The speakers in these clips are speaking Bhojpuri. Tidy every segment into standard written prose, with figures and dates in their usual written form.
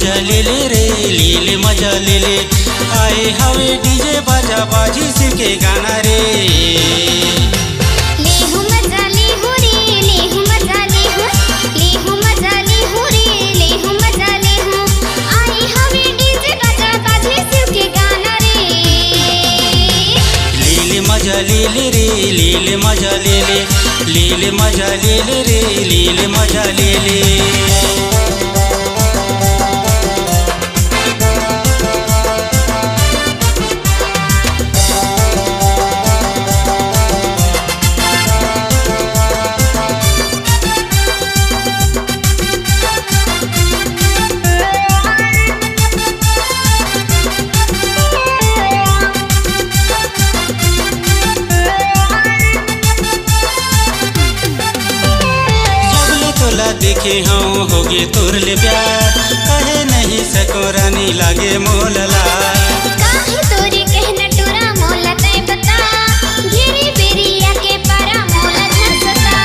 मजा ले ले रे लीले मजा ले ले। आए हवे डीजे बाजा बाजी शिव के गाना रे। मजा ले ले रे लीले मजा ले ले, लीले मजा ले ले रे लीले मजा ले ले। देखे हाँ होगे तोर ले प्यार, कहे नहीं सको रानी लागे मोलला। काहे तोरी कहना टोरा मोला तय बता, घेरी बेरिया के पारा मोला झसता।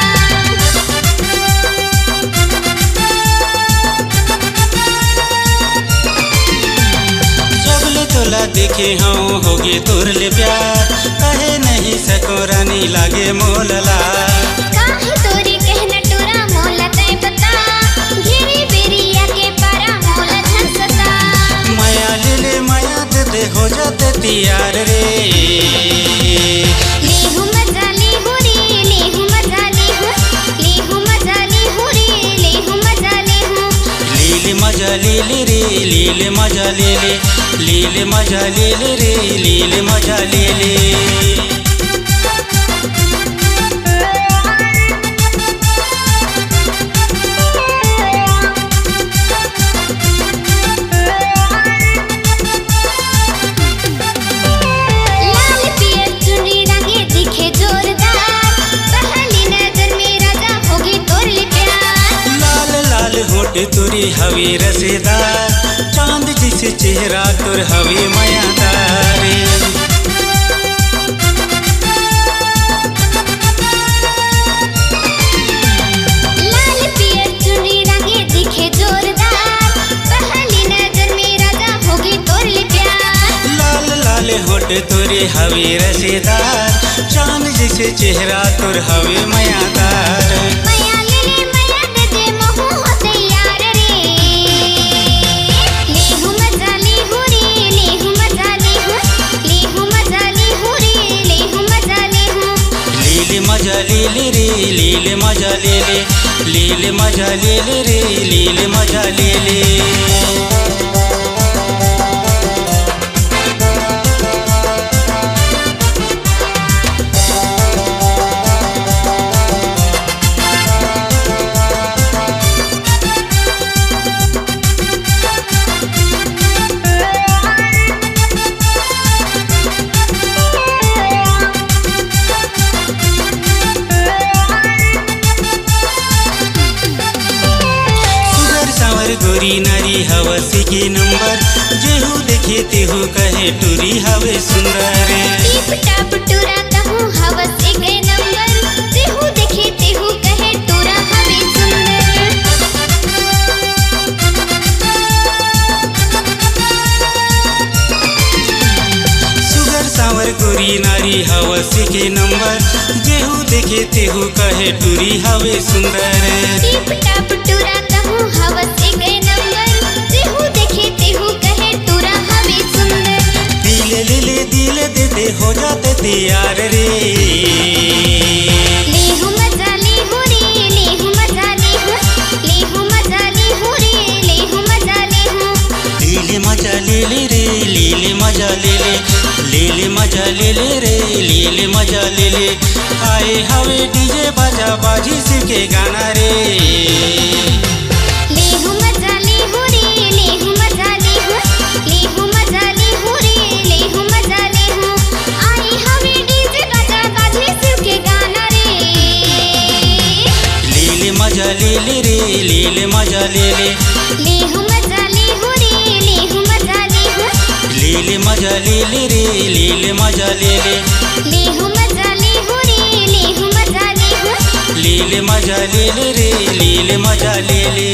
जबले तोला देखे हाँ होगे तोर ले प्यार, कहे नहीं सको रानी लागे मोलला। काहे तोरी कहना टोरा मोला तय बता, घेरी बेरिया के पारा मोला झसता। माया ले ले माया दे दे हो जाते तैयार रे। लेहु मजा लेहु रे लेहु मजा लेहु, लेहु मजा लेहु रे लेहु मजा लेहु। लीले मजा ले ले रे लीले मजा ले ले, लीले मजा ले ले रे लीले मजा ले ले। तोरी हवे रसेदार, चांद जैसे चेहरा तोर हवे मायादार। लाल पियर चुनरी रंगे दिखे जोरदार, पहली नजर में राजा होगी तोर ले प्यार। लाल लाल होठ तोरे हवे रसेदार, चांद जैसे चेहरा तोर हवे मायादार। मजा ले ले रे लीले मजा ले ले, लीले मजा ले ले रे लीले मजा ले ले। गोरी नारी हवसी के नंबर, जेहू देखे तेहू कहे टूरी हवे सुंदर। टिप टाप टूरा कहूँ हवस एक नंबर, जेहू देखे तेहू कहे टूरा हवे सुंदर। सुगर सावर गोरी नारी हवसी के नंबर, जेहू देखे तेहू कहे टूरी हवे सुंदर। टिप टाप टूरा कहूँ हवस एक नंबर, जेहू देखे तेहू कहे टूरा हवे सुंदर। दिल ले ले दिल दे दे हो जाते तैयार रे। लेहु मजा लेहु रे लेहु मजा लेहु, लेहु मजा लेहु रे लेहु मजा लेहु। लीले मजा ले ले रे लीले मजा ले ले, लीले मजा ले ले रे लीले मजा ले ले। आए हवे डीजे बाजा बाजी शिव के गाना रे। लेहु मजा लेहु रे लेहु मजा लेहु, लेहु मजा लेहु रे लेहु मजा लेहु। आई हवे डीजे बाजा बाजी शिव के गाना रे। लीले मजा ले ले रे लीले मजा ले ले, लेहु मजा लेहु रे लेहु मजा लेहु, लीले मजा ले ले रे लीले मजा ले ले। लेहु मजा लेहु रे लेहु मजा लेहु, लीले मजा ले ले रे लीले मजा ले ले।